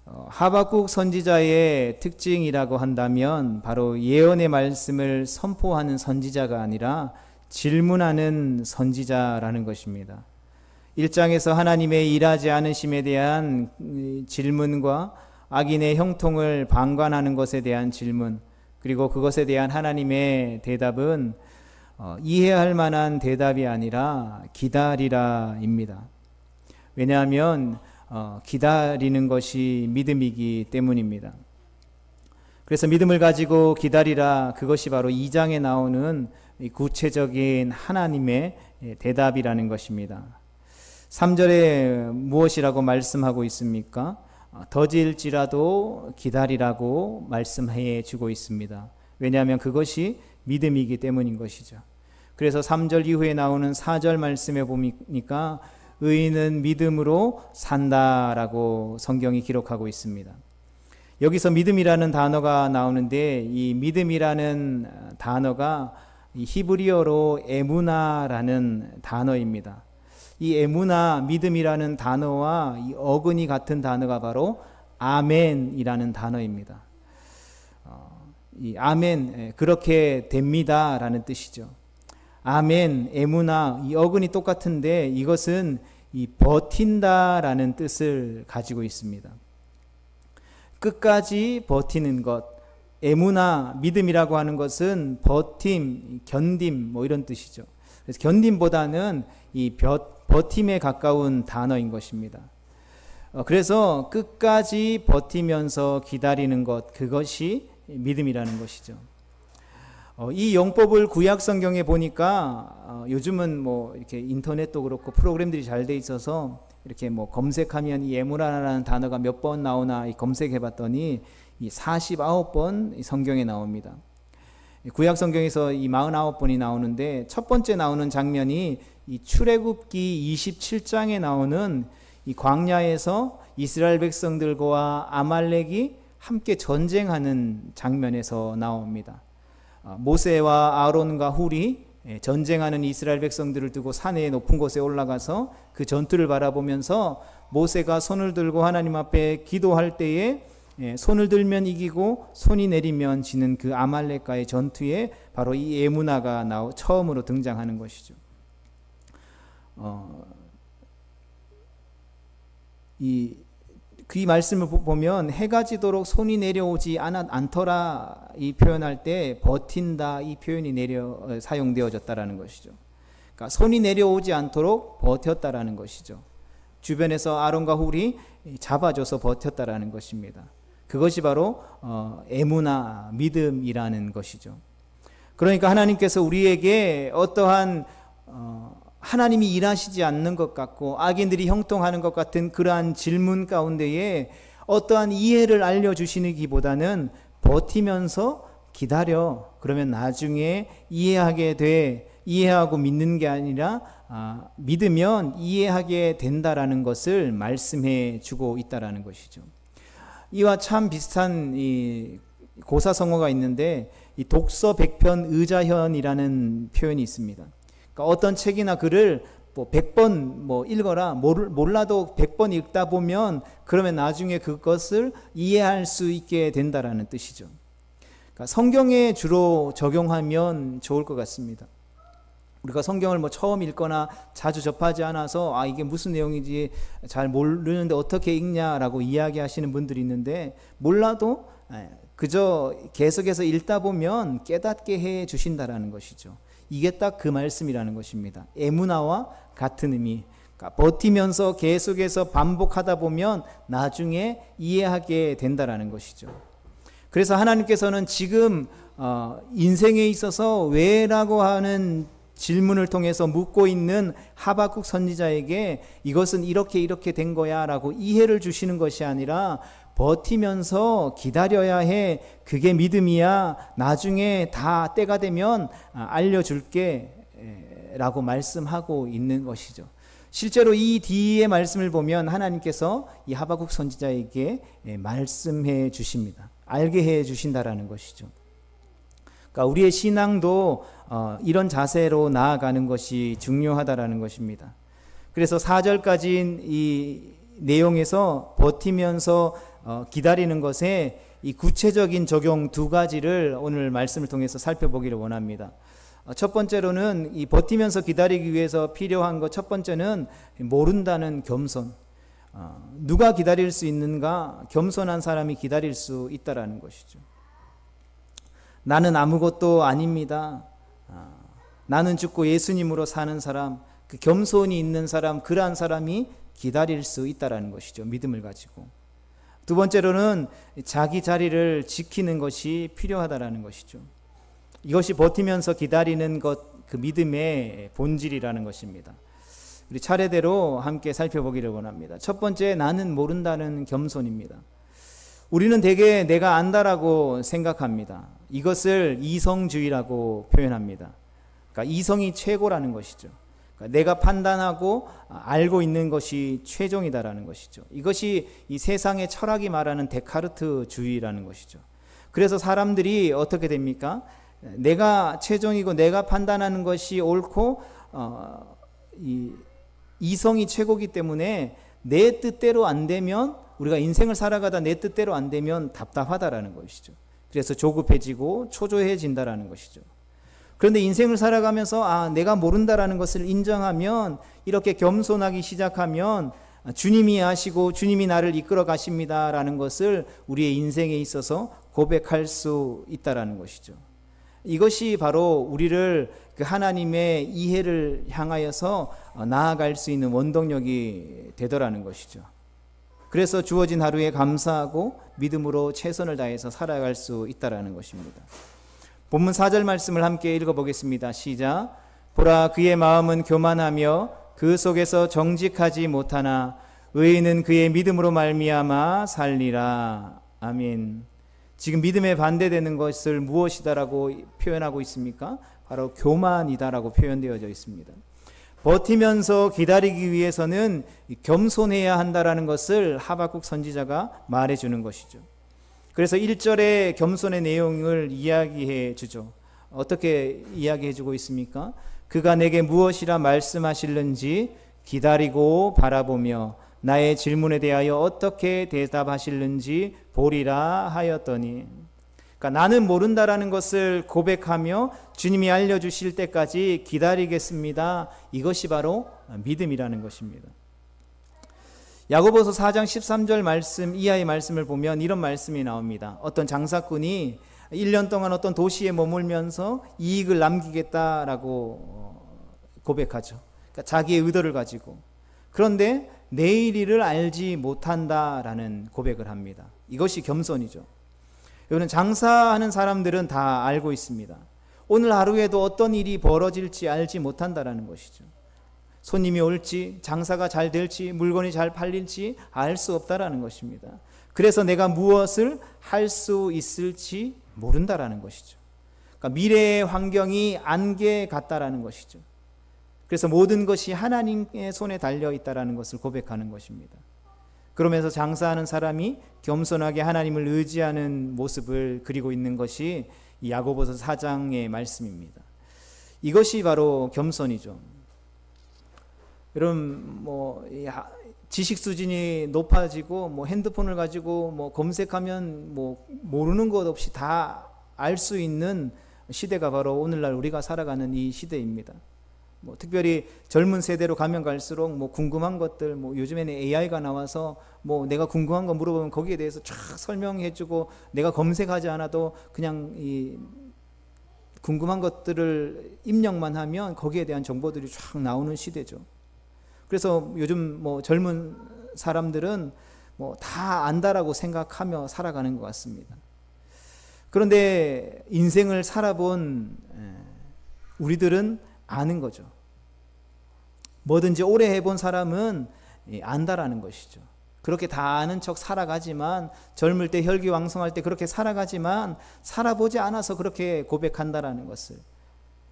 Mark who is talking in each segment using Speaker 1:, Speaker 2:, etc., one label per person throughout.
Speaker 1: 하박국 선지자의 특징이라고 한다면 바로 예언의 말씀을 선포하는 선지자가 아니라 질문하는 선지자라는 것입니다. 1장에서 하나님의 일하지 않으심에 대한 질문과 악인의 형통을 방관하는 것에 대한 질문, 그리고 그것에 대한 하나님의 대답은 이해할 만한 대답이 아니라 기다리라입니다. 왜냐하면 기다리는 것이 믿음이기 때문입니다. 그래서 믿음을 가지고 기다리라, 그것이 바로 2장에 나오는 구체적인 하나님의 대답이라는 것입니다. 3절에 무엇이라고 말씀하고 있습니까? 더딜지라도 기다리라고 말씀해 주고 있습니다. 왜냐하면 그것이 믿음이기 때문인 것이죠. 그래서 3절 이후에 나오는 4절 말씀에 보니까 의인은 믿음으로 산다라고 성경이 기록하고 있습니다. 여기서 믿음이라는 단어가 나오는데 이 믿음이라는 단어가 히브리어로 에무나라는 단어입니다. 이 에무나, 믿음이라는 단어와 이 어근이 같은 단어가 바로 아멘이라는 단어입니다. 이 아멘, 그렇게 됩니다 라는 뜻이죠. 아멘, 에무나, 이 어근이 똑같은데 이것은 이 버틴다라는 뜻을 가지고 있습니다. 끝까지 버티는 것, 에무나, 믿음이라고 하는 것은 버팀, 견딤 뭐 이런 뜻이죠. 그래서 견딤보다는 이 버팀에 가까운 단어인 것입니다. 그래서 끝까지 버티면서 기다리는 것, 그것이 믿음이라는 것이죠. 이 용법을 구약 성경에 보니까 요즘은 뭐 이렇게 인터넷도 그렇고 프로그램들이 잘 돼 있어서 이렇게 뭐 검색하면 이 에무라라는 단어가 몇 번 나오나 검색해 봤더니 이 49번 성경에 나옵니다. 구약 성경에서 이 49번이 나오는데 첫 번째 나오는 장면이 이 출애굽기 27장에 나오는 이 광야에서 이스라엘 백성들과 아말렉이 함께 전쟁하는 장면에서 나옵니다. 모세와 아론과 훌이 전쟁하는 이스라엘 백성들을 두고 산의 높은 곳에 올라가서 그 전투를 바라보면서 모세가 손을 들고 하나님 앞에 기도할 때에 손을 들면 이기고 손이 내리면 지는 그 아말렉과의 전투에 바로 이 에무나가 처음으로 등장하는 것이죠. 이 말씀을 보면 해가 지도록 손이 내려오지 않더라 이 표현할 때 버틴다 이 표현이 사용되어졌다라는 것이죠. 그러니까 손이 내려오지 않도록 버텼다라는 것이죠. 주변에서 아론과 훌이 잡아줘서 버텼다라는 것입니다. 그것이 바로 에무나, 믿음이라는 것이죠. 그러니까 하나님께서 우리에게 어떠한 하나님이 일하시지 않는 것 같고 악인들이 형통하는 것 같은 그러한 질문 가운데에 어떠한 이해를 알려주시기보다는 버티면서 기다려. 그러면 나중에 이해하고 믿는 게 아니라 믿으면 이해하게 된다라는 것을 말씀해 주고 있다라는 것이죠. 이와 참 비슷한 이 고사성어가 있는데 이 독서 백편 의자현이라는 표현이 있습니다. 그러니까 어떤 책이나 글을 100번 읽어라, 몰라도 100번 읽다 보면 그러면 나중에 그것을 이해할 수 있게 된다라는 뜻이죠. 그러니까 성경에 주로 적용하면 좋을 것 같습니다. 우리가 성경을 처음 읽거나 자주 접하지 않아서 이게 무슨 내용인지 잘 모르는데 어떻게 읽냐라고 이야기하시는 분들이 있는데 몰라도 그저 계속해서 읽다 보면 깨닫게 해 주신다라는 것이죠. 이게 딱 그 말씀이라는 것입니다. 에무나와 같은 의미. 그러니까 버티면서 계속해서 반복하다 보면 나중에 이해하게 된다라는 것이죠. 그래서 하나님께서는 지금 인생에 있어서 왜라고 하는 질문을 통해서 묻고 있는 하박국 선지자에게 이것은 이렇게 된 거야 라고 이해를 주시는 것이 아니라 버티면서 기다려야 해. 그게 믿음이야. 나중에 다 때가 되면 알려줄게 라고 말씀하고 있는 것이죠. 실제로 이 뒤의 말씀을 보면 하나님께서 이 하박국 선지자에게 말씀해 주십니다. 알게 해 주신다라는 것이죠. 그러니까 우리의 신앙도 이런 자세로 나아가는 것이 중요하다라는 것입니다. 그래서 4절까지인 이 내용에서 버티면서 기다리는 것에 이 구체적인 적용 두 가지를 오늘 말씀을 통해서 살펴보기를 원합니다. 첫 번째로는 이 버티면서 기다리기 위해서 필요한 것, 첫 번째는 모른다는 겸손. 누가 기다릴 수 있는가? 겸손한 사람이 기다릴 수 있다라는 것이죠. 나는 아무것도 아닙니다. 나는 죽고 예수님으로 사는 사람, 그 겸손이 있는 사람, 그러한 사람이 기다릴 수 있다라는 것이죠. 믿음을 가지고. 두 번째로는 자기 자리를 지키는 것이 필요하다라는 것이죠. 이것이 버티면서 기다리는 것, 그 믿음의 본질이라는 것입니다. 우리 차례대로 함께 살펴보기를 원합니다. 첫 번째, 나는 모른다는 겸손입니다. 우리는 대개 내가 안다라고 생각합니다. 이것을 이성주의라고 표현합니다. 그러니까 이성이 최고라는 것이죠. 그러니까 내가 판단하고 알고 있는 것이 최종이다라는 것이죠. 이것이 이 세상의 철학이 말하는 데카르트주의라는 것이죠. 그래서 사람들이 어떻게 됩니까? 내가 최종이고 내가 판단하는 것이 옳고 이성이 최고이기 때문에 내 뜻대로 안 되면, 우리가 인생을 살아가다 내 뜻대로 안 되면 답답하다라는 것이죠. 그래서 조급해지고 초조해진다라는 것이죠. 그런데 인생을 살아가면서 내가 모른다라는 것을 인정하면, 이렇게 겸손하기 시작하면 주님이 하시고 주님이 나를 이끌어 가십니다라는 것을 우리의 인생에 있어서 고백할 수 있다라는 것이죠. 이것이 바로 우리를 그 하나님의 이해를 향하여서 나아갈 수 있는 원동력이 되더라는 것이죠. 그래서 주어진 하루에 감사하고 믿음으로 최선을 다해서 살아갈 수 있다라는 것입니다. 본문 4절 말씀을 함께 읽어보겠습니다. 시작. 보라, 그의 마음은 교만하며 그 속에서 정직하지 못하나 의인은 그의 믿음으로 말미암아 살리라. 아멘. 지금 믿음에 반대되는 것을 무엇이다라고 표현하고 있습니까? 바로 교만이다라고 표현되어져 있습니다. 버티면서 기다리기 위해서는 겸손해야 한다라는 것을 하박국 선지자가 말해주는 것이죠. 그래서 1절의 겸손의 내용을 이야기해 주죠. 어떻게 이야기해 주고 있습니까? 그가 내게 무엇이라 말씀하실는지 기다리고 바라보며 나의 질문에 대하여 어떻게 대답하실는지 보리라 하였더니, 그러니까 나는 모른다라는 것을 고백하며 주님이 알려주실 때까지 기다리겠습니다. 이것이 바로 믿음이라는 것입니다. 야고보서 4장 13절 말씀 이하의 말씀을 보면 이런 말씀이 나옵니다. 어떤 장사꾼이 1년 동안 어떤 도시에 머물면서 이익을 남기겠다라고 고백하죠. 그러니까 자기의 의도를 가지고. 그런데 내일 일을 알지 못한다라는 고백을 합니다. 이것이 겸손이죠. 여러분, 장사하는 사람들은 다 알고 있습니다. 오늘 하루에도 어떤 일이 벌어질지 알지 못한다라는 것이죠. 손님이 올지, 장사가 잘 될지, 물건이 잘 팔릴지 알 수 없다라는 것입니다. 그래서 내가 무엇을 할 수 있을지 모른다라는 것이죠. 그러니까 미래의 환경이 안개 같다라는 것이죠. 그래서 모든 것이 하나님의 손에 달려 있다라는 것을 고백하는 것입니다. 그러면서 장사하는 사람이 겸손하게 하나님을 의지하는 모습을 그리고 있는 것이 야고보서 4장의 말씀입니다. 이것이 바로 겸손이죠. 여러분, 지식 수준이 높아지고 핸드폰을 가지고 검색하면 모르는 것 없이 다 알 수 있는 시대가 바로 오늘날 우리가 살아가는 이 시대입니다. 특별히 젊은 세대로 가면 갈수록 궁금한 것들, 요즘에는 AI가 나와서 내가 궁금한 거 물어보면 거기에 대해서 쫙 설명해주고, 내가 검색하지 않아도 그냥 이 궁금한 것들을 입력만 하면 거기에 대한 정보들이 쫙 나오는 시대죠. 그래서 요즘 젊은 사람들은 다 안다라고 생각하며 살아가는 것 같습니다. 그런데 인생을 살아본 우리들은 아는 거죠. 뭐든지 오래 해본 사람은 안다라는 것이죠. 그렇게 다 아는 척 살아가지만, 젊을 때 혈기왕성할 때 그렇게 살아가지만 살아보지 않아서 그렇게 고백한다라는 것을,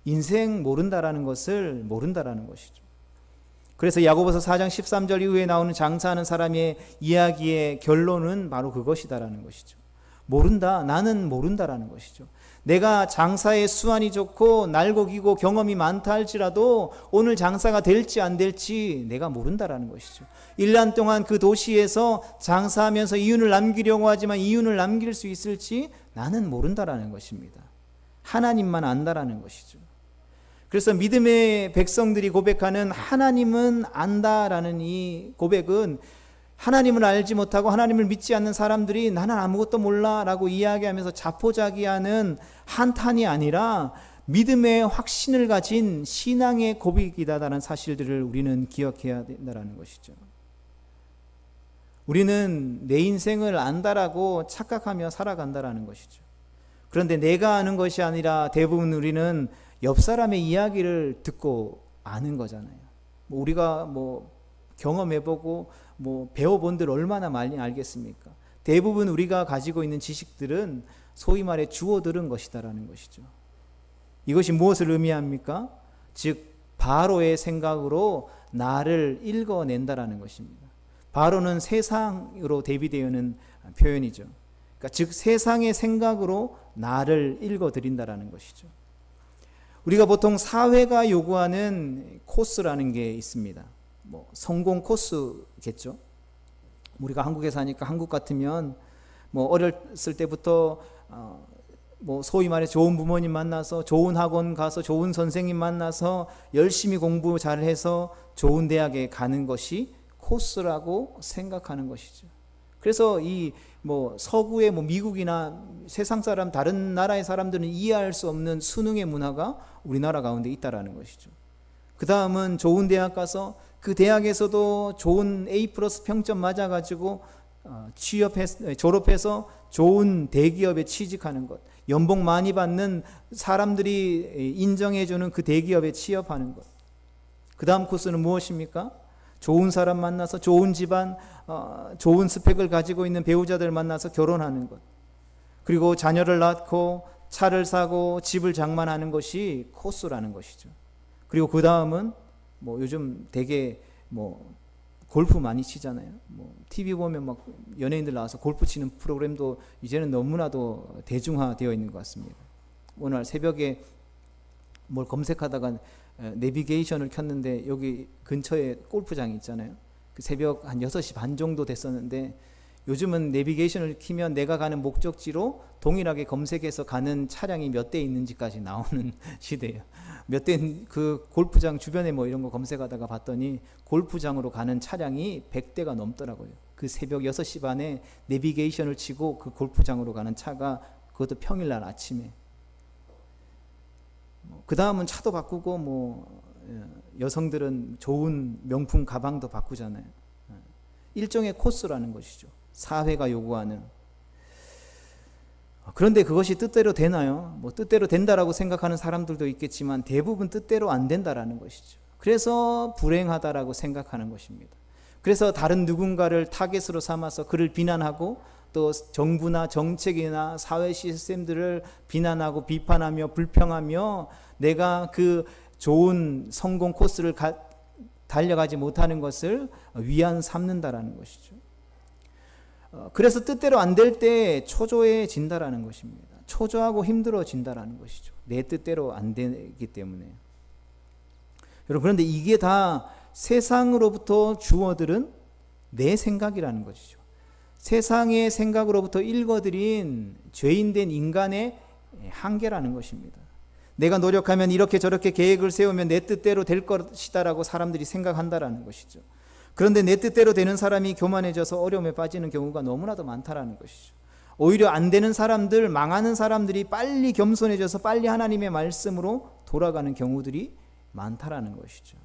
Speaker 1: 인생 모른다라는 것을 모른다라는 것이죠. 그래서 야고보서 4장 13절 이후에 나오는 장사하는 사람의 이야기의 결론은 바로 그것이다라는 것이죠. 모른다, 나는 모른다라는 것이죠. 내가 장사에 수완이 좋고 날고 기고 경험이 많다 할지라도 오늘 장사가 될지 안 될지 내가 모른다라는 것이죠. 1년 동안 그 도시에서 장사하면서 이윤을 남기려고 하지만 이윤을 남길 수 있을지 나는 모른다라는 것입니다. 하나님만 안다라는 것이죠. 그래서 믿음의 백성들이 고백하는 하나님은 안다라는 이 고백은 하나님을 알지 못하고 하나님을 믿지 않는 사람들이 나는 아무것도 몰라 라고 이야기하면서 자포자기하는 한탄이 아니라 믿음의 확신을 가진 신앙의 고백이다라는 사실들을 우리는 기억해야 된다는 것이죠. 우리는 내 인생을 안다라고 착각하며 살아간다라는 것이죠. 그런데 내가 아는 것이 아니라 대부분 우리는 옆 사람의 이야기를 듣고 아는 거잖아요. 우리가 경험해보고 배워본들 얼마나 많이 알겠습니까? 대부분 우리가 가지고 있는 지식들은 소위 말해 주워 들은 것이다라는 것이죠. 이것이 무엇을 의미합니까? 즉 바로의 생각으로 나를 읽어낸다라는 것입니다. 바로는 세상으로 대비되어있는 표현이죠. 그러니까 즉 세상의 생각으로 나를 읽어드린다라는 것이죠. 우리가 보통 사회가 요구하는 코스라는 게 있습니다. 성공 코스겠죠. 우리가 한국에 사니까 한국 같으면 어렸을 때부터 소위 말해 좋은 부모님 만나서 좋은 학원 가서 좋은 선생님 만나서 열심히 공부 잘해서 좋은 대학에 가는 것이 코스라고 생각하는 것이죠. 그래서 이 서구의 미국이나 세상 사람 다른 나라의 사람들은 이해할 수 없는 수능의 문화가 우리나라 가운데 있다라는 것이죠. 그 다음은 좋은 대학 가서 그 대학에서도 좋은 A+ 평점 맞아가지고 졸업해서 좋은 대기업에 취직하는 것, 연봉 많이 받는 사람들이 인정해주는 그 대기업에 취업하는 것. 그 다음 코스는 무엇입니까? 좋은 사람 만나서 좋은 집안, 좋은 스펙을 가지고 있는 배우자들 만나서 결혼하는 것. 그리고 자녀를 낳고 차를 사고 집을 장만하는 것이 코스라는 것이죠. 그리고 그 다음은 요즘 되게 골프 많이 치잖아요. TV 보면 연예인들 나와서 골프 치는 프로그램도 이제는 너무나도 대중화되어 있는 것 같습니다. 오늘 새벽에 뭘 검색하다가 내비게이션을 켰는데 여기 근처에 골프장이 있잖아요. 그 새벽 한 6시 반 정도 됐었는데 요즘은 내비게이션을 키면 내가 가는 목적지로 동일하게 검색해서 가는 차량이 몇 대 있는지까지 나오는 시대예요. 몇 대 그 골프장 주변에 이런 거 검색하다가 봤더니 골프장으로 가는 차량이 100대가 넘더라고요. 그 새벽 6시 반에 내비게이션을 치고 그 골프장으로 가는 차가, 그것도 평일날 아침에. 그 다음은 차도 바꾸고 여성들은 좋은 명품 가방도 바꾸잖아요. 일종의 코스라는 것이죠. 사회가 요구하는. 그런데 그것이 뜻대로 되나요? 뜻대로 된다라고 생각하는 사람들도 있겠지만 대부분 뜻대로 안 된다라는 것이죠. 그래서 불행하다라고 생각하는 것입니다. 그래서 다른 누군가를 타겟으로 삼아서 그를 비난하고 또 정부나 정책이나 사회 시스템들을 비난하고 비판하며 불평하며 내가 그 좋은 성공 코스를 달려가지 못하는 것을 위안 삼는다라는 것이죠. 그래서 뜻대로 안 될 때 초조해진다라는 것입니다. 초조하고 힘들어진다라는 것이죠. 내 뜻대로 안 되기 때문에. 여러분, 그런데 이게 다 세상으로부터 주어들은 내 생각이라는 것이죠. 세상의 생각으로부터 읽어들인 죄인된 인간의 한계라는 것입니다. 내가 노력하면 이렇게 저렇게 계획을 세우면 내 뜻대로 될 것이다라고 사람들이 생각한다라는 것이죠. 그런데 내 뜻대로 되는 사람이 교만해져서 어려움에 빠지는 경우가 너무나도 많다라는 것이죠. 오히려 안 되는 사람들, 망하는 사람들이 빨리 겸손해져서 빨리 하나님의 말씀으로 돌아가는 경우들이 많다라는 것이죠.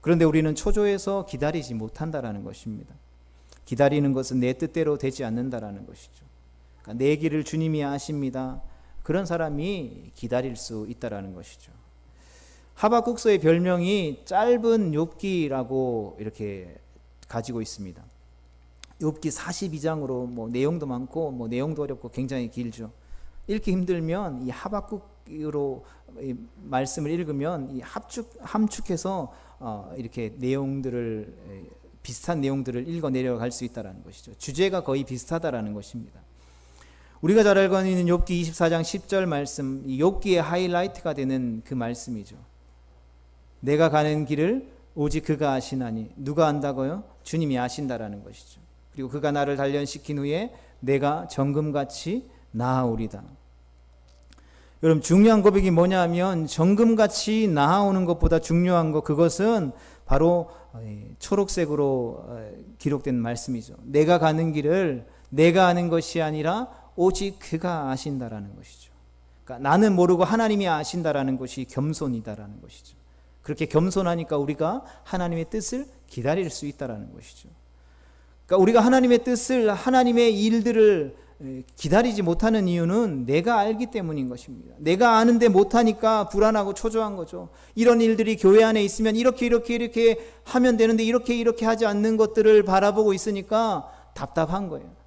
Speaker 1: 그런데 우리는 초조해서 기다리지 못한다라는 것입니다. 기다리는 것은 내 뜻대로 되지 않는다라는 것이죠. 그러니까 내 길을 주님이 아십니다. 그런 사람이 기다릴 수 있다라는 것이죠. 하박국서의 별명이 짧은 욥기라고 이렇게 가지고 있습니다. 욥기 42장으로 내용도 많고 내용도 어렵고 굉장히 길죠. 읽기 힘들면 이 하박국으로 말씀을 읽으면 이 함축해서 이렇게 내용들을 비슷한 내용들을 읽어 내려갈 수 있다라는 것이죠. 주제가 거의 비슷하다라는 것입니다. 우리가 잘 알고 있는 욥기 24장 10절 말씀, 이 욥기의 하이라이트가 되는 그 말씀이죠. 내가 가는 길을 오직 그가 아시나니. 누가 안다고요? 주님이 아신다라는 것이죠. 그리고 그가 나를 단련시킨 후에 내가 정금같이 나아오리다. 여러분, 중요한 고백이 뭐냐 하면 정금같이 나아오는 것보다 중요한 것, 그것은 바로 초록색으로 기록된 말씀이죠. 내가 가는 길을 내가 아는 것이 아니라 오직 그가 아신다라는 것이죠. 그러니까 나는 모르고 하나님이 아신다라는 것이 겸손이다라는 것이죠. 그렇게 겸손하니까 우리가 하나님의 뜻을 기다릴 수 있다라는 것이죠. 그러니까 우리가 하나님의 뜻을, 하나님의 일들을 기다리지 못하는 이유는 내가 알기 때문인 것입니다. 내가 아는데 못하니까 불안하고 초조한 거죠. 이런 일들이 교회 안에 있으면 이렇게 하면 되는데 이렇게 하지 않는 것들을 바라보고 있으니까 답답한 거예요.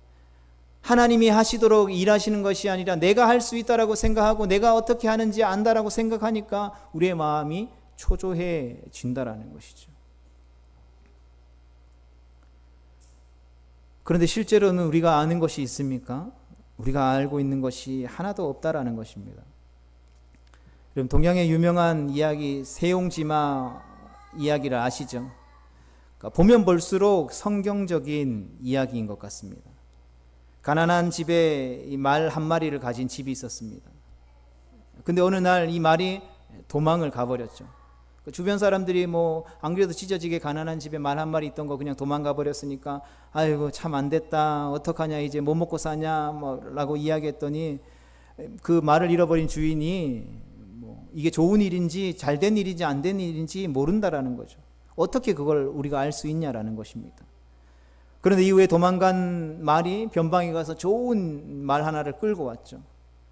Speaker 1: 하나님이 하시도록 일하시는 것이 아니라 내가 할 수 있다라고 생각하고 내가 어떻게 하는지 안다라고 생각하니까 우리의 마음이 초조해진다라는 것이죠. 그런데 실제로는 우리가 아는 것이 있습니까? 우리가 알고 있는 것이 하나도 없다라는 것입니다. 그럼 동양의 유명한 이야기 세용지마 이야기를 아시죠? 그러니까 보면 볼수록 성경적인 이야기인 것 같습니다. 가난한 집에 말 한 마리를 가진 집이 있었습니다. 근데 어느 날 이 말이 도망을 가버렸죠. 주변 사람들이 안 그래도 찢어지게 가난한 집에 말 한 마리 있던 거 그냥 도망가 버렸으니까 아이고 참 안 됐다, 어떡하냐, 이제 뭐 먹고 사냐 라고 이야기했더니 그 말을 잃어버린 주인이 이게 좋은 일인지 잘된 일인지 안 된 일인지 모른다라는 거죠. 어떻게 그걸 우리가 알 수 있냐라는 것입니다. 그런데 이후에 도망간 말이 변방에 가서 좋은 말 하나를 끌고 왔죠.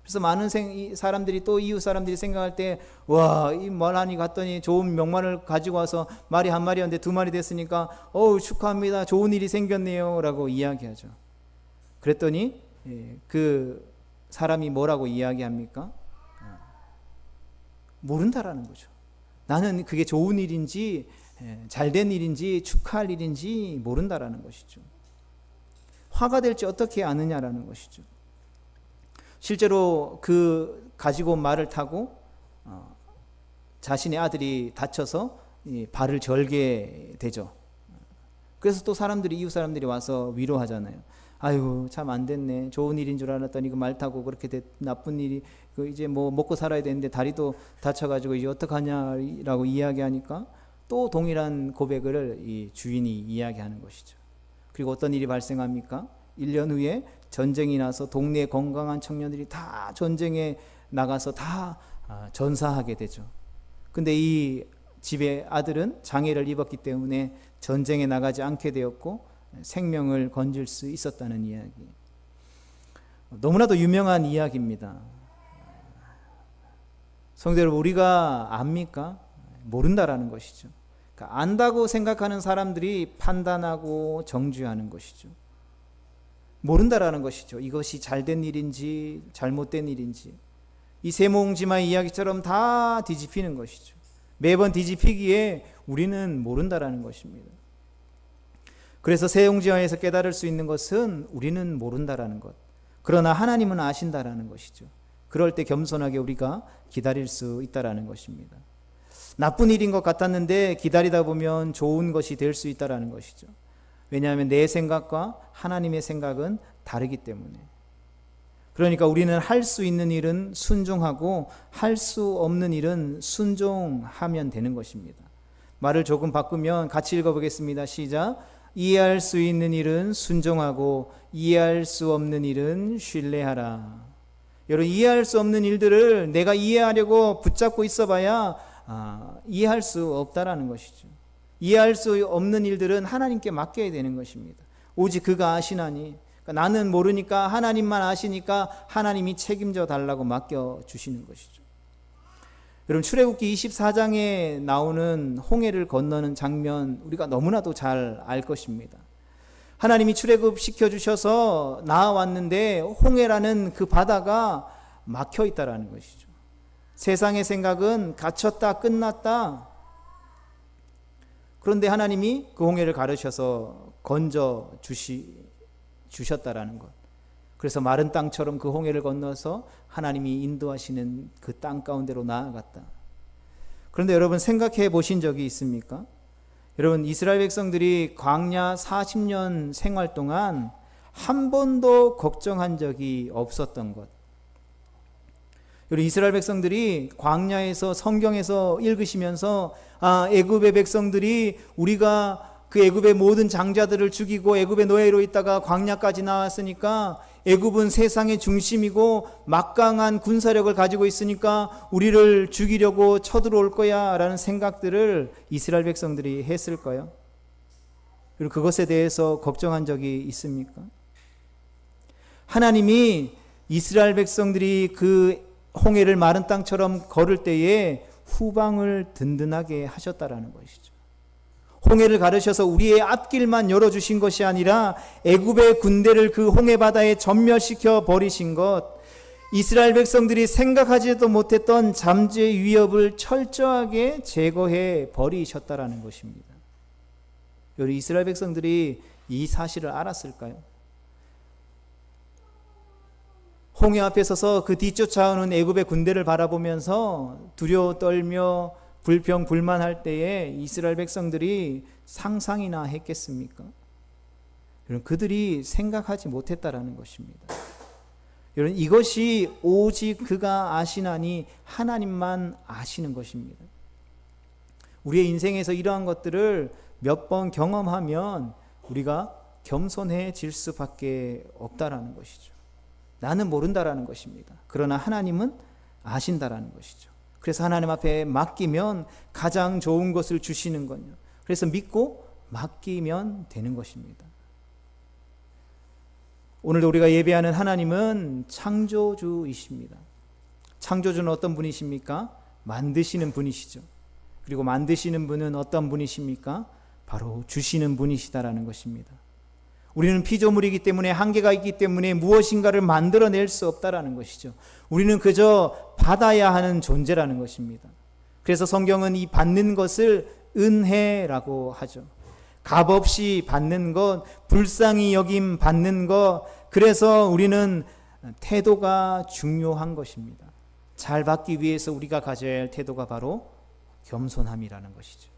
Speaker 1: 그래서 많은 사람들이, 또 이웃 사람들이 생각할 때, 와, 이 말 하니 갔더니 좋은 명말을 가지고 와서 말이 한 마리였는데 두 마리 됐으니까 축하합니다, 좋은 일이 생겼네요 라고 이야기하죠. 그랬더니 그 사람이 뭐라고 이야기합니까? 모른다라는 거죠. 나는 그게 좋은 일인지 잘된 일인지 축하할 일인지 모른다라는 것이죠. 화가 될지 어떻게 아느냐라는 것이죠. 실제로 그 가지고 온 말을 타고 자신의 아들이 다쳐서 발을 절게 되죠. 그래서 또 이웃 사람들이 와서 위로하잖아요. 아이고 참 안 됐네, 좋은 일인 줄 알았더니 그 말 타고 그렇게 나쁜 일이, 이제 먹고 살아야 되는데 다리도 다쳐가지고 이제 어떡하냐라고 이야기하니까 또 동일한 고백을 이 주인이 이야기하는 것이죠. 그리고 어떤 일이 발생합니까? 1년 후에 전쟁이 나서 동네 건강한 청년들이 다 전쟁에 나가서 다 전사하게 되죠. 근데 이 집의 아들은 장애를 입었기 때문에 전쟁에 나가지 않게 되었고 생명을 건질 수 있었다는 이야기. 너무나도 유명한 이야기입니다. 성도 여러분, 우리가 압니까? 모른다라는 것이죠. 그러니까 안다고 생각하는 사람들이 판단하고 정죄하는 것이죠. 모른다라는 것이죠. 이것이 잘된 일인지 잘못된 일인지. 이 세몽지마의 이야기처럼 다 뒤집히는 것이죠. 매번 뒤집히기에 우리는 모른다라는 것입니다. 그래서 세용지마에서 깨달을 수 있는 것은 우리는 모른다라는 것, 그러나 하나님은 아신다라는 것이죠. 그럴 때 겸손하게 우리가 기다릴 수 있다라는 것입니다. 나쁜 일인 것 같았는데 기다리다 보면 좋은 것이 될 수 있다라는 것이죠. 왜냐하면 내 생각과 하나님의 생각은 다르기 때문에. 그러니까 우리는 할 수 있는 일은 순종하고 할 수 없는 일은 순종하면 되는 것입니다. 말을 조금 바꾸면 같이 읽어보겠습니다. 시작. 이해할 수 있는 일은 순종하고 이해할 수 없는 일은 신뢰하라. 여러분, 이해할 수 없는 일들을 내가 이해하려고 붙잡고 있어봐야 이해할 수 없다라는 것이죠. 이해할 수 없는 일들은 하나님께 맡겨야 되는 것입니다. 오직 그가 아시나니. 그러니까 나는 모르니까 하나님만 아시니까 하나님이 책임져 달라고 맡겨주시는 것이죠. 여러분, 출애굽기 24장에 나오는 홍해를 건너는 장면 우리가 너무나도 잘 알 것입니다. 하나님이 출애굽 시켜주셔서 나아왔는데 홍해라는 그 바다가 막혀 있다라는 것이죠. 세상의 생각은 갇혔다, 끝났다. 그런데 하나님이 그 홍해를 가르셔서 건져 주셨다라는 것. 그래서 마른 땅처럼 그 홍해를 건너서 하나님이 인도하시는 그 땅 가운데로 나아갔다. 그런데 여러분 생각해 보신 적이 있습니까? 여러분 이스라엘 백성들이 광야 40년 생활 동안 한 번도 걱정한 적이 없었던 것. 여러분 이스라엘 백성들이 광야에서 성경에서 읽으시면서 애굽의 백성들이 우리가 그 애굽의 모든 장자들을 죽이고 애굽의 노예로 있다가 광야까지 나왔으니까 애굽은 세상의 중심이고 막강한 군사력을 가지고 있으니까 우리를 죽이려고 쳐들어올 거야 라는 생각들을 이스라엘 백성들이 했을까요? 그리고 그것에 대해서 걱정한 적이 있습니까? 하나님이 이스라엘 백성들이 그 홍해를 마른 땅처럼 걸을 때에 후방을 든든하게 하셨다라는 것이죠. 홍해를 가르셔서 우리의 앞길만 열어주신 것이 아니라 애굽의 군대를 그 홍해 바다에 전멸시켜 버리신 것, 이스라엘 백성들이 생각하지도 못했던 잠재의 위협을 철저하게 제거해 버리셨다라는 것입니다. 우리 이스라엘 백성들이 이 사실을 알았을까요? 홍해 앞에 서서 그 뒤쫓아오는 애굽의 군대를 바라보면서 두려워 떨며 불평 불만할 때에 이스라엘 백성들이 상상이나 했겠습니까? 여러분 그들이 생각하지 못했다라는 것입니다. 여러분 이것이 오직 그가 아시나니 하나님만 아시는 것입니다. 우리의 인생에서 이러한 것들을 몇 번 경험하면 우리가 겸손해질 수밖에 없다라는 것이죠. 나는 모른다라는 것입니다. 그러나 하나님은 아신다라는 것이죠. 그래서 하나님 앞에 맡기면 가장 좋은 것을 주시는 거요. 그래서 믿고 맡기면 되는 것입니다. 오늘도 우리가 예배하는 하나님은 창조주이십니다. 창조주는 어떤 분이십니까? 만드시는 분이시죠. 그리고 만드시는 분은 어떤 분이십니까? 바로 주시는 분이시다라는 것입니다. 우리는 피조물이기 때문에 한계가 있기 때문에 무엇인가를 만들어낼 수 없다라는 것이죠. 우리는 그저 받아야 하는 존재라는 것입니다. 그래서 성경은 이 받는 것을 은혜라고 하죠. 값없이 받는 것, 불쌍히 여김 받는 것, 그래서 우리는 태도가 중요한 것입니다. 잘 받기 위해서 우리가 가져야 할 태도가 바로 겸손함이라는 것이죠.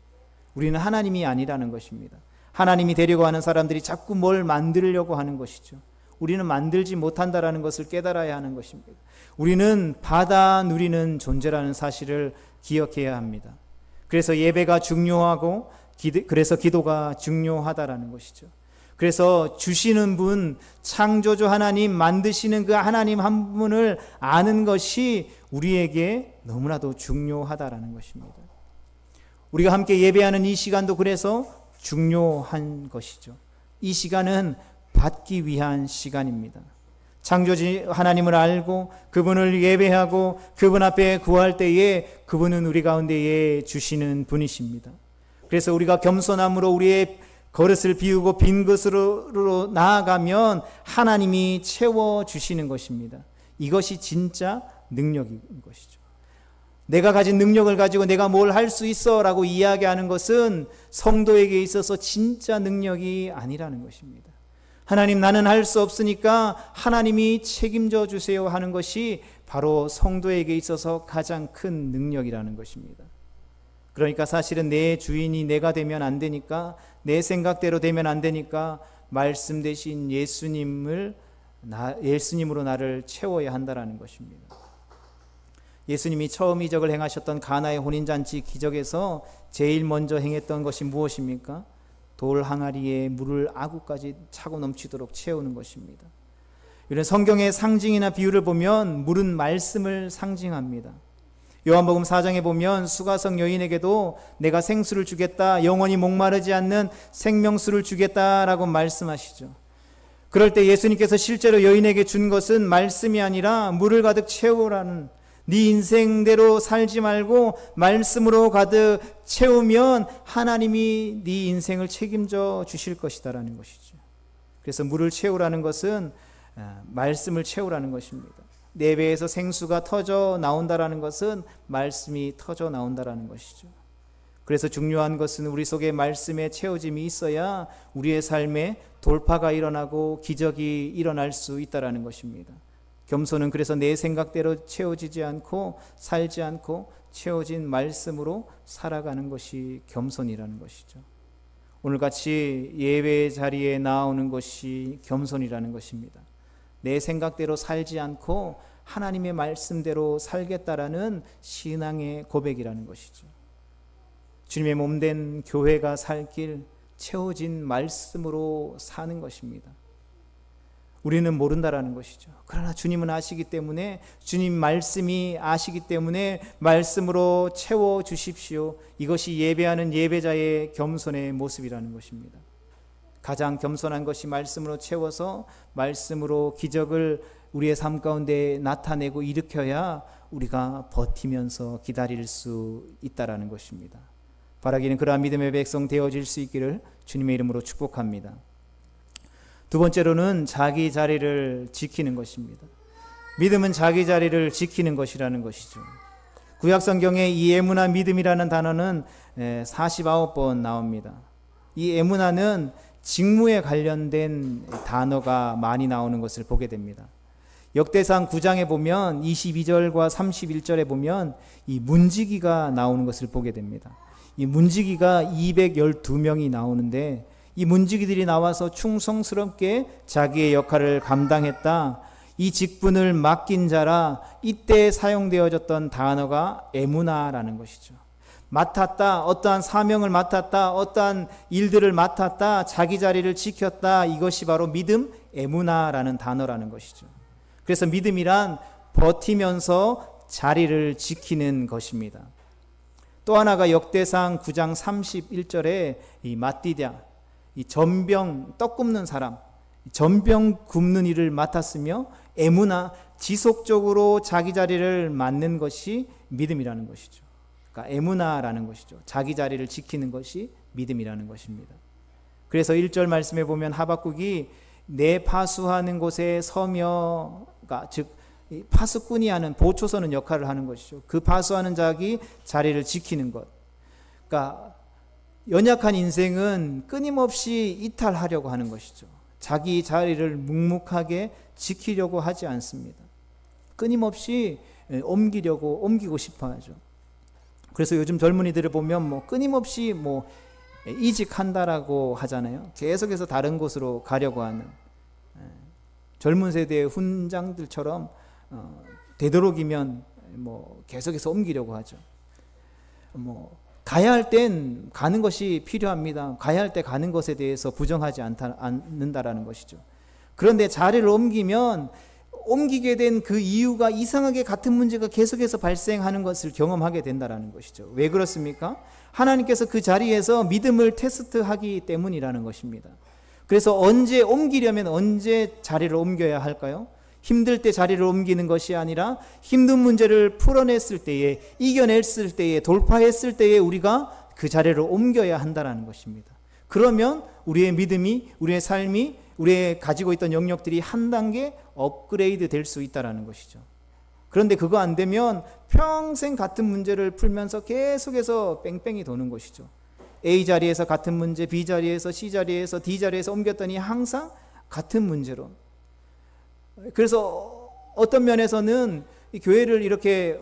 Speaker 1: 우리는 하나님이 아니라는 것입니다. 하나님이 되려고 하는 사람들이 자꾸 뭘 만들려고 하는 것이죠. 우리는 만들지 못한다라는 것을 깨달아야 하는 것입니다. 우리는 받아 누리는 존재라는 사실을 기억해야 합니다. 그래서 예배가 중요하고 그래서 기도가 중요하다라는 것이죠. 그래서 주시는 분, 창조주 하나님, 만드시는 그 하나님 한 분을 아는 것이 우리에게 너무나도 중요하다라는 것입니다. 우리가 함께 예배하는 이 시간도 그래서 중요한 것이죠. 이 시간은 받기 위한 시간입니다. 창조주 하나님을 알고 그분을 예배하고 그분 앞에 구할 때에 그분은 우리 가운데에 주시는 분이십니다. 그래서 우리가 겸손함으로 우리의 그릇을 비우고 빈 그릇으로 나아가면 하나님이 채워주시는 것입니다. 이것이 진짜 능력인 것이죠. 내가 가진 능력을 가지고 내가 뭘 할 수 있어 라고 이야기하는 것은 성도에게 있어서 진짜 능력이 아니라는 것입니다. 하나님 나는 할 수 없으니까 하나님이 책임져 주세요 하는 것이 바로 성도에게 있어서 가장 큰 능력이라는 것입니다. 그러니까 사실은 내 주인이 내가 되면 안 되니까, 내 생각대로 되면 안 되니까 말씀 대신 예수님으로 나를 채워야 한다는 것입니다. 예수님이 처음 이적을 행하셨던 가나의 혼인잔치 기적에서 제일 먼저 행했던 것이 무엇입니까? 돌 항아리에 물을 아구까지 차고 넘치도록 채우는 것입니다. 이런 성경의 상징이나 비유를 보면 물은 말씀을 상징합니다. 요한복음 4장에 보면 수가성 여인에게도 내가 생수를 주겠다, 영원히 목마르지 않는 생명수를 주겠다라고 말씀하시죠. 그럴 때 예수님께서 실제로 여인에게 준 것은 말씀이 아니라 물을 가득 채우라는, 네 인생대로 살지 말고 말씀으로 가득 채우면 하나님이 네 인생을 책임져 주실 것이다라는 것이죠. 그래서 물을 채우라는 것은 말씀을 채우라는 것입니다. 내 배에서 생수가 터져 나온다라는 것은 말씀이 터져 나온다라는 것이죠. 그래서 중요한 것은 우리 속에 말씀의 채워짐이 있어야 우리의 삶에 돌파가 일어나고 기적이 일어날 수 있다는 것입니다. 겸손은 그래서 내 생각대로 채워지지 않고 살지 않고 채워진 말씀으로 살아가는 것이 겸손이라는 것이죠. 오늘같이 예배 자리에 나오는 것이 겸손이라는 것입니다. 내 생각대로 살지 않고 하나님의 말씀대로 살겠다라는 신앙의 고백이라는 것이죠. 주님의 몸된 교회가 살 길 채워진 말씀으로 사는 것입니다. 우리는 모른다라는 것이죠. 그러나 주님은 아시기 때문에, 주님 말씀이 아시기 때문에 말씀으로 채워 주십시오. 이것이 예배하는 예배자의 겸손의 모습이라는 것입니다. 가장 겸손한 것이 말씀으로 채워서 말씀으로 기적을 우리의 삶 가운데 나타내고 일으켜야 우리가 버티면서 기다릴 수 있다라는 것입니다. 바라기는 그러한 믿음의 백성 되어질 수 있기를 주님의 이름으로 축복합니다. 두 번째로는 자기 자리를 지키는 것입니다. 믿음은 자기 자리를 지키는 것이라는 것이죠. 구약성경에 이 에무나 믿음이라는 단어는 49번 나옵니다. 이 에무나는 직무에 관련된 단어가 많이 나오는 것을 보게 됩니다. 역대상 9장에 보면 22절과 31절에 보면 이 문지기가 나오는 것을 보게 됩니다. 이 문지기가 212명이 나오는데 이 문지기들이 나와서 충성스럽게 자기의 역할을 감당했다. 이 직분을 맡긴 자라. 이때 사용되어졌던 단어가 에무나라는 것이죠. 맡았다, 어떠한 사명을 맡았다, 어떠한 일들을 맡았다, 자기 자리를 지켰다. 이것이 바로 믿음, 에무나라는 단어라는 것이죠. 그래서 믿음이란 버티면서 자리를 지키는 것입니다. 또 하나가 역대상 9장 31절에 이 마띠랴, 이 전병 떡 굽는 사람, 전병 굽는 일을 맡았으며 에무나, 지속적으로 자기 자리를 맡는 것이 믿음이라는 것이죠. 그러니까 에무나라는 것이죠. 자기 자리를 지키는 것이 믿음이라는 것입니다. 그래서 1절 말씀에 보면 하박국이 내 파수하는 곳에 서며, 즉 파수꾼이 하는, 보초서는 역할을 하는 것이죠. 그 파수하는 자기 자리를 지키는 것. 그러니까 연약한 인생은 끊임없이 이탈하려고 하는 것이죠. 자기 자리를 묵묵하게 지키려고 하지 않습니다. 끊임없이 옮기고 싶어 하죠. 그래서 요즘 젊은이들을 보면 끊임없이 이직한다라고 하잖아요. 계속해서 다른 곳으로 가려고 하는 젊은 세대의 훈장들처럼 되도록이면 계속해서 옮기려고 하죠. 가야 할 땐 가는 것이 필요합니다. 가야 할 때 가는 것에 대해서 부정하지 않는다라는 것이죠. 그런데 자리를 옮기게 된 그 이유가 이상하게 같은 문제가 계속해서 발생하는 것을 경험하게 된다라는 것이죠. 왜 그렇습니까? 하나님께서 그 자리에서 믿음을 테스트하기 때문이라는 것입니다. 그래서 옮기려면 언제 자리를 옮겨야 할까요? 힘들 때 자리를 옮기는 것이 아니라 힘든 문제를 풀어냈을 때에, 이겨냈을 때에, 돌파했을 때에 우리가 그 자리를 옮겨야 한다는 것입니다. 그러면 우리의 믿음이, 우리의 삶이, 우리의 가지고 있던 영역들이 한 단계 업그레이드 될 수 있다는 것이죠. 그런데 그거 안 되면 평생 같은 문제를 풀면서 계속해서 뺑뺑이 도는 것이죠. A 자리에서 같은 문제, B 자리에서 C 자리에서 D 자리에서 옮겼더니 항상 같은 문제로. 그래서 어떤 면에서는 이 교회를 이렇게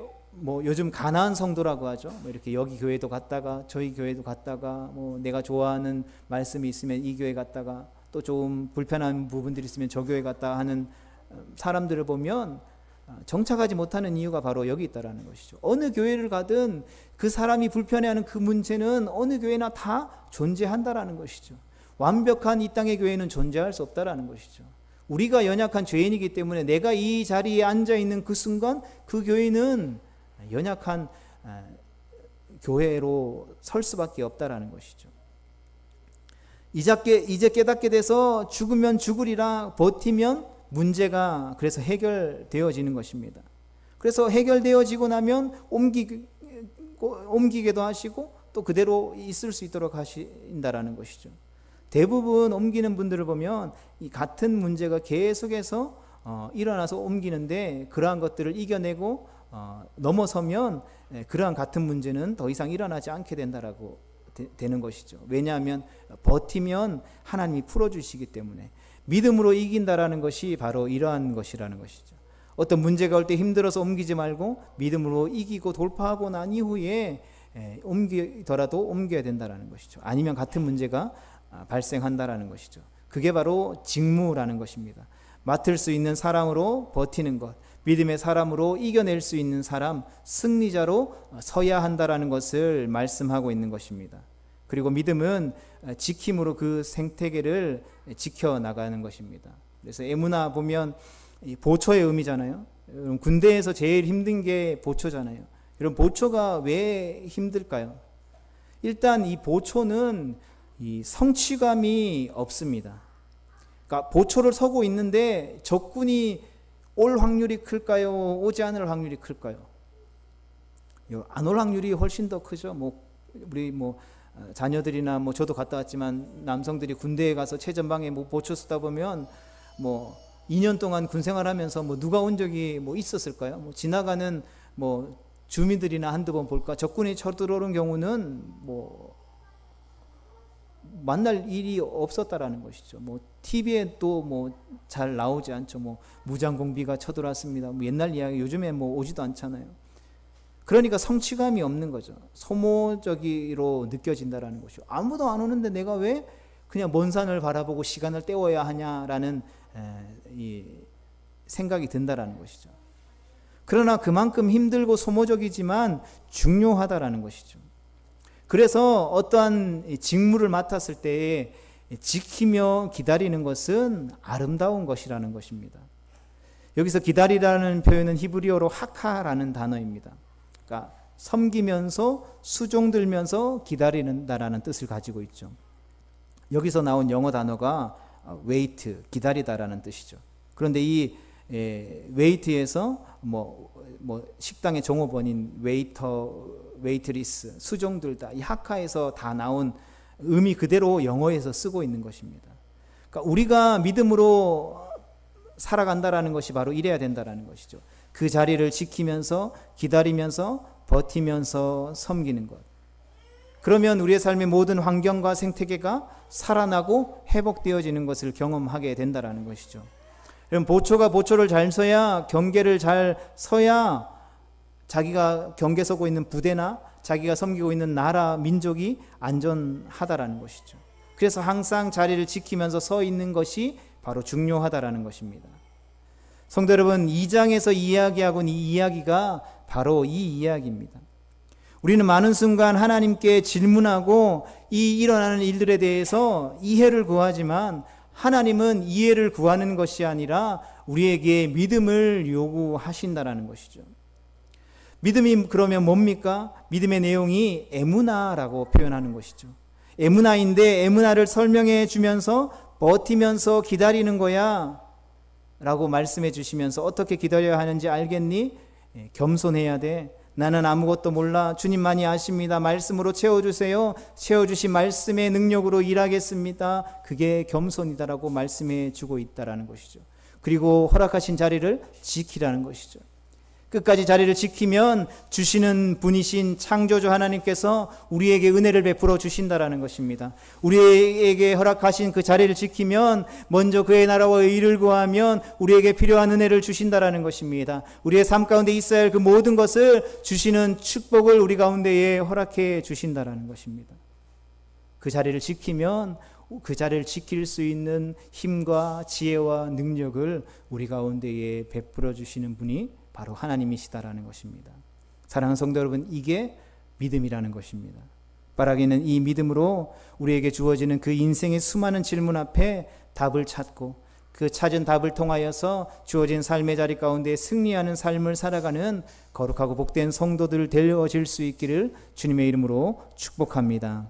Speaker 1: 요즘 가나안 성도라고 하죠. 이렇게 여기 교회도 갔다가 저희 교회도 갔다가 내가 좋아하는 말씀이 있으면 이 교회 갔다가 또 좀 불편한 부분들이 있으면 저 교회 갔다 하는 사람들을 보면 정착하지 못하는 이유가 바로 여기 있다라는 것이죠. 어느 교회를 가든 그 사람이 불편해하는 그 문제는 어느 교회나 다 존재한다라는 것이죠. 완벽한 이 땅의 교회는 존재할 수 없다라는 것이죠. 우리가 연약한 죄인이기 때문에 내가 이 자리에 앉아있는 그 순간 그 교회는 연약한 교회로 설 수밖에 없다라는 것이죠. 이제 깨닫게 돼서 죽으면 죽으리라 버티면 문제가 그래서 해결되어지는 것입니다. 그래서 해결되어지고 나면 옮기게도 하시고 또 그대로 있을 수 있도록 하신다라는 것이죠. 대부분 옮기는 분들을 보면 이 같은 문제가 계속해서 일어나서 옮기는데 그러한 것들을 이겨내고 넘어서면 그러한 같은 문제는 더 이상 일어나지 않게 된다라고 되는 것이죠. 왜냐하면 버티면 하나님이 풀어주시기 때문에 믿음으로 이긴다라는 것이 바로 이러한 것이라는 것이죠. 어떤 문제가 올 때 힘들어서 옮기지 말고 믿음으로 이기고 돌파하고 난 이후에 옮기더라도 옮겨야 된다라는 것이죠. 아니면 같은 문제가 발생한다라는 것이죠. 그게 바로 직무라는 것입니다. 맡을 수 있는 사람으로 버티는 것, 믿음의 사람으로 이겨낼 수 있는 사람, 승리자로 서야 한다라는 것을 말씀하고 있는 것입니다. 그리고 믿음은 지킴으로 그 생태계를 지켜나가는 것입니다. 그래서 에무나 보면 보초의 의미잖아요. 군대에서 제일 힘든 게 보초잖아요. 여러분, 보초가 왜 힘들까요? 일단 이 보초는 이 성취감이 없습니다. 그러니까 보초를 서고 있는데 적군이 올 확률이 클까요? 오지 않을 확률이 클까요? 안 올 확률이 훨씬 더 크죠. 우리 자녀들이나 저도 갔다 왔지만 남성들이 군대에 가서 최전방에 보초 쓰다 보면 2년 동안 군 생활하면서 누가 온 적이 있었을까요? 지나가는 주민들이나 한두 번 볼까? 적군이 쳐들어오는 경우는 만날 일이 없었다라는 것이죠. TV에 또 잘 나오지 않죠. 무장공비가 쳐들어왔습니다. 옛날 이야기, 요즘에 오지도 않잖아요. 그러니까 성취감이 없는 거죠. 소모적으로 느껴진다라는 것이죠. 아무도 안 오는데 내가 왜 그냥 먼 산을 바라보고 시간을 때워야 하냐라는 이 생각이 든다라는 것이죠. 그러나 그만큼 힘들고 소모적이지만 중요하다라는 것이죠. 그래서 어떠한 직무를 맡았을 때에 지키며 기다리는 것은 아름다운 것이라는 것입니다. 여기서 기다리라는 표현은 히브리어로 하카라는 단어입니다. 그러니까 섬기면서 수종들면서 기다린다라는 뜻을 가지고 있죠. 여기서 나온 영어 단어가 wait, 기다리다라는 뜻이죠. 그런데 이 wait에서 식당의 종업원인 웨이터, 웨이트리스, 수종들다, 이 하카에서 다 나온 의미 그대로 영어에서 쓰고 있는 것입니다. 그러니까 우리가 믿음으로 살아간다라는 것이 바로 이래야 된다라는 것이죠. 그 자리를 지키면서 기다리면서 버티면서 섬기는 것. 그러면 우리의 삶의 모든 환경과 생태계가 살아나고 회복되어지는 것을 경험하게 된다라는 것이죠. 여러분, 보초가 보초를 잘 서야, 경계를 잘 서야 자기가 경계 서고 있는 부대나 자기가 섬기고 있는 나라, 민족이 안전하다라는 것이죠. 그래서 항상 자리를 지키면서 서 있는 것이 바로 중요하다라는 것입니다. 성도 여러분, 2장에서 이야기하고 있는 이 이야기가 바로 이 이야기입니다. 우리는 많은 순간 하나님께 질문하고 이 일어나는 일들에 대해서 이해를 구하지만 하나님은 이해를 구하는 것이 아니라 우리에게 믿음을 요구하신다라는 것이죠. 믿음이 그러면 뭡니까? 믿음의 내용이 에무나라고 표현하는 것이죠. 에무나인데 에무나를 설명해 주면서 버티면서 기다리는 거야 라고 말씀해 주시면서 어떻게 기다려야 하는지 알겠니? 겸손해야 돼. 나는 아무것도 몰라. 주님만이 아십니다. 말씀으로 채워주세요. 채워주신 말씀의 능력으로 일하겠습니다. 그게 겸손이다라고 말씀해 주고 있다라는 것이죠. 그리고 허락하신 자리를 지키라는 것이죠. 끝까지 자리를 지키면 주시는 분이신 창조주 하나님께서 우리에게 은혜를 베풀어 주신다라는 것입니다. 우리에게 허락하신 그 자리를 지키면 먼저 그의 나라와 의를 구하면 우리에게 필요한 은혜를 주신다라는 것입니다. 우리의 삶 가운데 있어야 할 그 모든 것을 주시는 축복을 우리 가운데에 허락해 주신다라는 것입니다. 그 자리를 지키면 그 자리를 지킬 수 있는 힘과 지혜와 능력을 우리 가운데에 베풀어 주시는 분이 바로 하나님이시다라는 것입니다. 사랑하는 성도 여러분, 이게 믿음이라는 것입니다. 바라기는 이 믿음으로 우리에게 주어지는 그 인생의 수많은 질문 앞에 답을 찾고 그 찾은 답을 통하여서 주어진 삶의 자리 가운데 승리하는 삶을 살아가는 거룩하고 복된 성도들 되어질 수 있기를 주님의 이름으로 축복합니다.